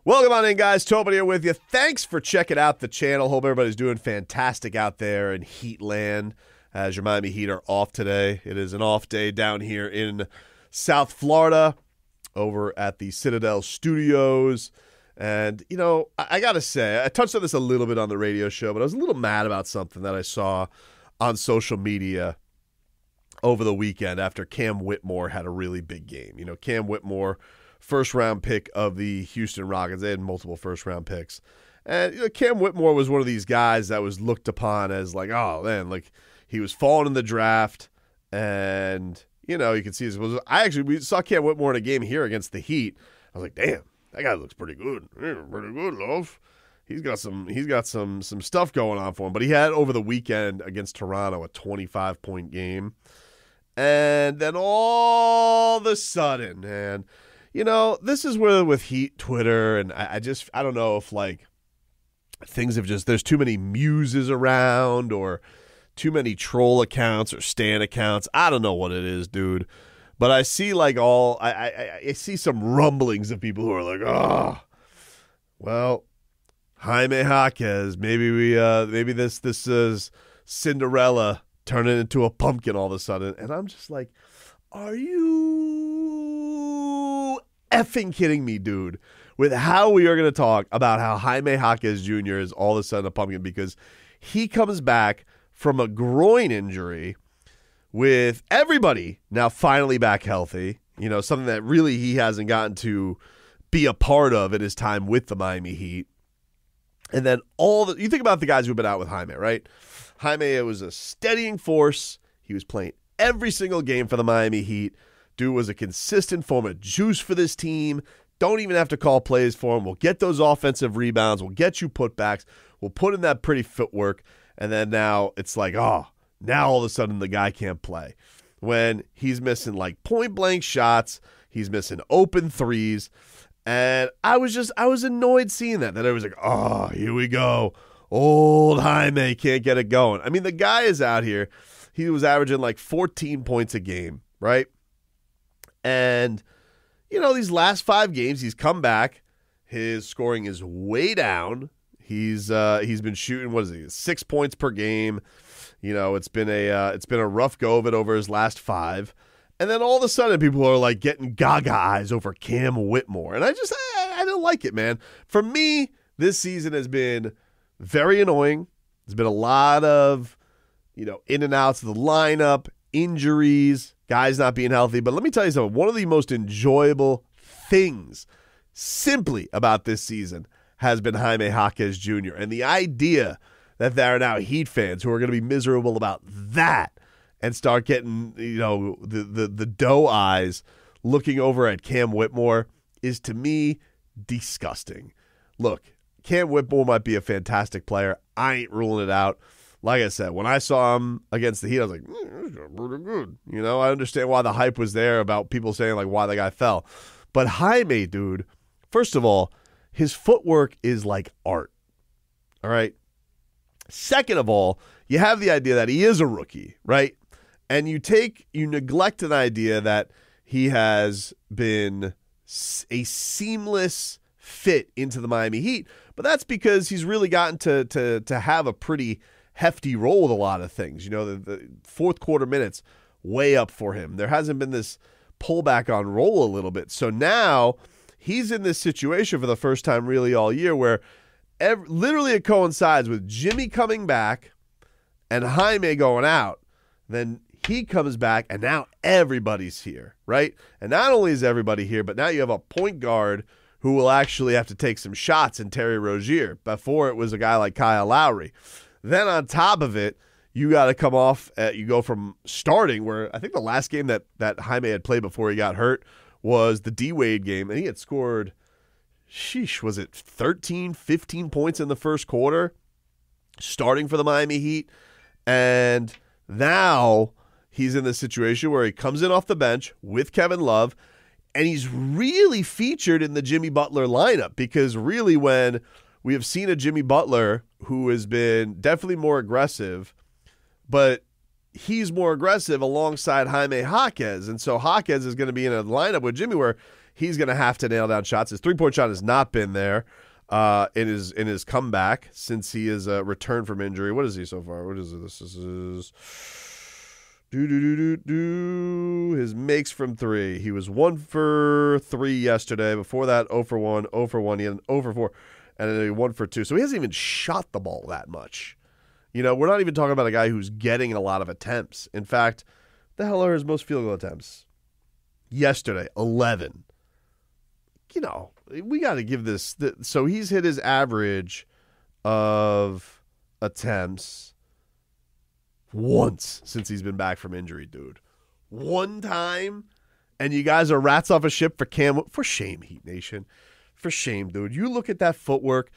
Welcome on in, guys. Tobin here with you. Thanks for checking out the channel. Hope everybody's doing fantastic out there in Heatland as your Miami Heat are off today. It is an off day down here in South Florida over at the Citadel Studios. And, you know, I got to say, I touched on this a little bit on the radio show, but I was a little mad about something that I saw on social media over the weekend after Cam Whitmore had a really big game. You know, Cam Whitmore, first-round pick of the Houston Rockets. They had multiple first-round picks. And you know, Cam Whitmore was one of these guys that was looked upon as like, oh, man, like he was falling in the draft. And, you know, you can see we saw Cam Whitmore in a game here against the Heat. I was like, damn, that guy looks pretty good. Pretty good, love. He's got some stuff going on for him. But he had over the weekend against Toronto a 25-point game. And then all of a sudden, man, you know, this is where with Heat Twitter, and I don't know if like things have there's too many muses around or too many troll accounts or stan accounts. I don't know what it is, dude. But I see like I see some rumblings of people who are like, oh, well, Jaime Jaquez, maybe this is Cinderella turning into a pumpkin all of a sudden. And I'm just like, are you effing kidding me, dude? With how we are going to talk about how Jaime Jaquez Jr. is all of a sudden a pumpkin because he comes back from a groin injury with everybody now finally back healthy. You know, something that really he hasn't gotten to be a part of in his time with the Miami Heat. And then you think about the guys who've been out with Jaime, right? Jaime was a steadying force. He was playing every single game for the Miami Heat. Dude was a consistent form of juice for this team. Don't even have to call plays for him. We'll get those offensive rebounds. We'll get you putbacks. We'll put in that pretty footwork. And then now it's like, oh, now all of a sudden the guy can't play. When he's missing like point-blank shots. He's missing open threes. And I was annoyed seeing that I was like, oh, here we go. Old Jaime can't get it going. I mean, the guy is out here. He was averaging like 14 points a game, right? And, you know, these last 5 games, he's come back. His scoring is way down. He's been shooting, 6 points per game. You know, it's been a rough go of it over his last 5. And then all of a sudden, people are like getting gaga eyes over Cam Whitmore. And I don't like it, man. For me, this season has been very annoying. There's been a lot of, you know, in and outs of the lineup, injuries, guys not being healthy. But let me tell you something. One of the most enjoyable things simply about this season has been Jaime Jaquez Jr. And the idea that there are now Heat fans who are going to be miserable about that and start getting, you know, the doe eyes looking over at Cam Whitmore is, to me, disgusting. Look, Cam Whitmore might be a fantastic player. I ain't ruling it out. Like I said, when I saw him against the Heat, I was like, this is pretty good. You know, I understand why the hype was there about people saying, like, why the guy fell. But Jaime, dude, first of all, his footwork is like art. All right? Second of all, you have the idea that he is a rookie, right? And you neglect an idea that he has been a seamless fit into the Miami Heat, but that's because he's really gotten to have a pretty hefty role with a lot of things. You know, the fourth quarter minutes way up for him. There hasn't been this pullback on roll a little bit. So now he's in this situation for the first time really all year where literally it coincides with Jimmy coming back and Jaime going out. Then he comes back, and now everybody's here, right? And not only is everybody here, but now you have a point guard who will actually have to take some shots in Terry Rozier. Before, it was a guy like Kyle Lowry. Then on top of it, you got to come off, you go from starting, where I think the last game that Jaime had played before he got hurt was the D-Wade game, and he had scored, was it 13, 15 points in the first quarter, starting for the Miami Heat. And now he's in this situation where he comes in off the bench with Kevin Love, and he's really featured in the Jimmy Butler lineup because really when we have seen a Jimmy Butler who has been definitely more aggressive, but he's more aggressive alongside Jaime Jaquez. And so Jaquez is going to be in a lineup with Jimmy where He's going to have to nail down shots. His three-point shot has not been there in his comeback since he has returned from injury. What is he so far? What is it? This is his makes from three. He was 1 for 3 yesterday. Before that, 0 for 1, 0 for 1. He had an 0 for 4, and then 1 for 2. So he hasn't even shot the ball that much. We're not even talking about a guy who's getting a lot of attempts. In fact, the hell are his most field goal attempts? Yesterday, 11. We got to give this. So he's hit his average of attempts once since he's been back from injury, dude. One time, and you guys are rats off a ship for Cam. For shame, Heat Nation. For shame, dude. You look at that footwork,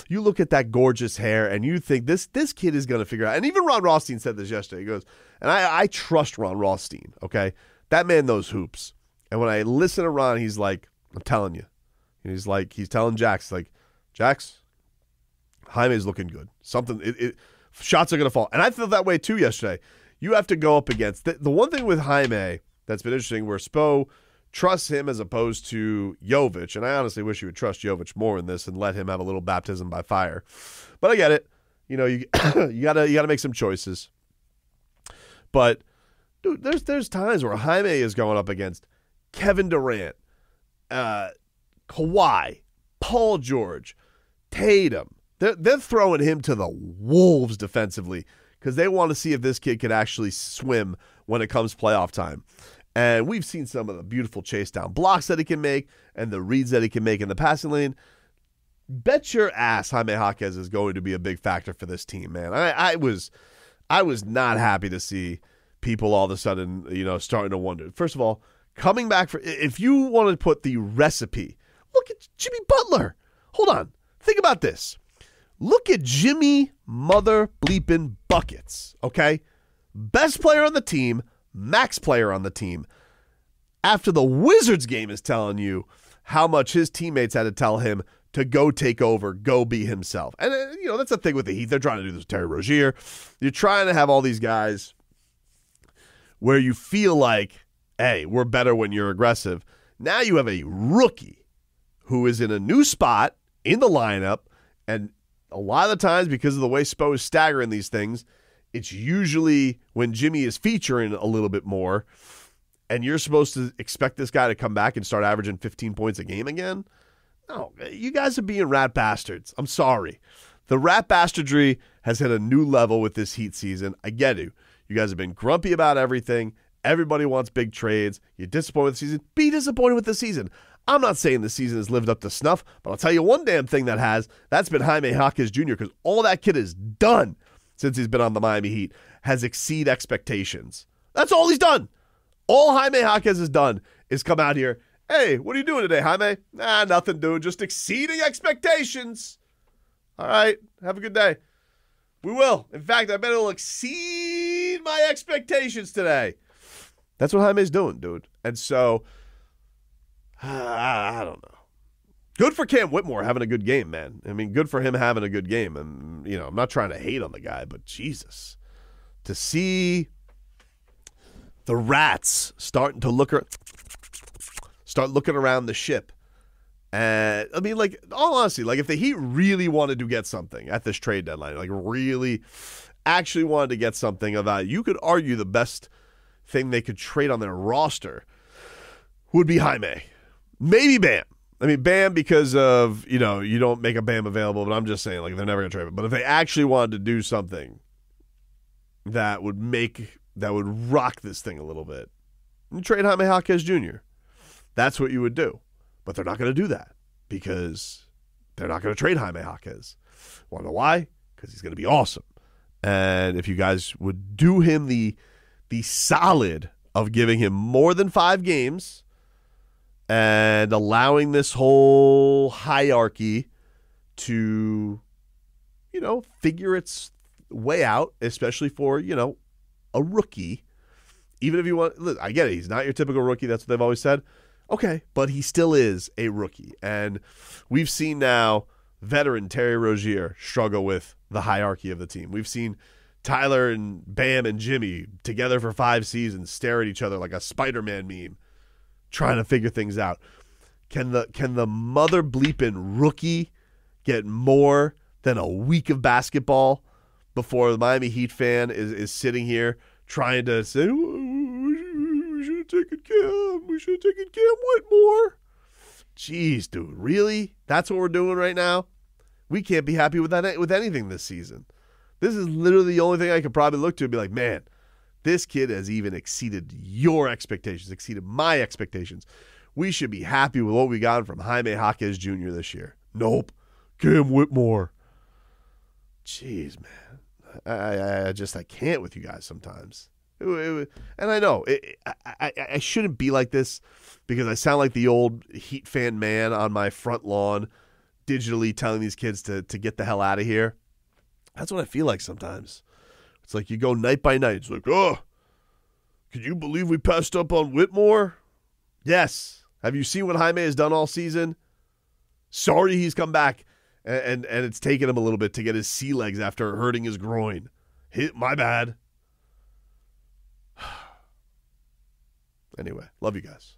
you look at that gorgeous hair, and you think this kid is going to figure out. And even Ron Rothstein said this yesterday. He goes, and I trust Ron Rothstein, okay? That man knows hoops. And when I listen to Ron, he's like, I'm telling you. And he's telling Jax, Jax, Jaime's looking good. Shots are going to fall. And I felt that way too yesterday. You have to go up against the one thing with Jaime that's been interesting where Spo trusts him as opposed to Jovic. And I honestly wish you would trust Jovic more in this and let him have a little baptism by fire. But I get it. You gotta make some choices. But dude, there's times where Jaime is going up against Kevin Durant, Kawhi, Paul George, Tatum. They're throwing him to the wolves defensively because they want to see if this kid could actually swim when it comes playoff time. And we've seen some of the beautiful chase down blocks that he can make and the reads that he can make in the passing lane. Bet your ass Jaime Jaquez is going to be a big factor for this team, man. I was not happy to see people all of a sudden, starting to wonder. First of all, coming back if you want to put the recipe, look at Jimmy Butler. Hold on. Think about this. Look at Jimmy mother bleeping buckets, okay? Best player on the team, max player on the team. After the Wizards game is telling you how much his teammates had to tell him to go take over, go be himself. And, that's the thing with the Heat. They're trying to do this with Terry Rozier. You're trying to have all these guys where you feel like, hey, we're better when you're aggressive. Now you have a rookie who is in a new spot in the lineup, and a lot of the times, because of the way Spo is staggering these things, it's usually when Jimmy is featuring a little bit more, and you're supposed to expect this guy to come back and start averaging 15 points a game again. No, you guys are being rat bastards. I'm sorry. The rat bastardry has hit a new level with this Heat season. I get it. You guys have been grumpy about everything. Everybody wants big trades. You're disappointed with the season. Be disappointed with the season. I'm not saying the season has lived up to snuff, but I'll tell you one damn thing that's been Jaime Jaquez Jr., because all that kid has done since he's been on the Miami Heat has exceed expectations. That's all he's done. All Jaime Jaquez has done is come out here, hey, what are you doing today, Jaime? Nah, nothing, dude. Just exceeding expectations. All right, have a good day. We will. In fact, I bet it'll exceed my expectations today. That's what Jaime's doing, dude. And so, I don't know. Good for Cam Whitmore having a good game, man. I mean, good for him having a good game. And, I'm not trying to hate on the guy, but Jesus. To see the rats starting to start looking around the ship. And, I mean, all honesty, if the Heat really wanted to get something at this trade deadline, really actually wanted to get something of that, you could argue the best thing they could trade on their roster would be Jaime. Maybe Bam. I mean, Bam because of, you don't make a Bam available, but I'm just saying, they're never going to trade him. But if they actually wanted to do something that would rock this thing a little bit, you trade Jaime Jaquez Jr. That's what you would do. But they're not going to do that because they're not going to trade Jaime Jaquez. Want to know why? Because he's going to be awesome. And if you guys would do him the solid of giving him more than 5 games and allowing this whole hierarchy to, figure its way out, especially for, a rookie. Even if you want, look, I get it. He's not your typical rookie. That's what they've always said. Okay, but he still is a rookie. And we've seen now veteran Terry Rozier struggle with the hierarchy of the team. We've seen Tyler and Bam and Jimmy together for 5 seasons stare at each other like a Spider-Man meme, trying to figure things out. Can the mother bleeping rookie get more than a week of basketball before the Miami Heat fan is sitting here trying to say, we should have taken Cam. We should have taken Cam Whitmore. Jeez, dude, really? That's what we're doing right now? We can't be happy with that with anything this season. This is literally the only thing I could probably look to and be like, man, this kid has even exceeded your expectations, exceeded my expectations. We should be happy with what we got from Jaime Jaquez Jr. this year. Nope. Cam Whitmore. Jeez, man. I can't with you guys sometimes. And I know I shouldn't be like this because I sound like the old Heat fan man on my front lawn digitally telling these kids to get the hell out of here. That's what I feel like sometimes. It's like you go night by night. It's like, oh, could you believe we passed up on Whitmore? Yes. Have you seen what Jaime has done all season? Sorry he's come back and it's taken him a little bit to get his sea legs after hurting his groin. My bad. Anyway, love you guys.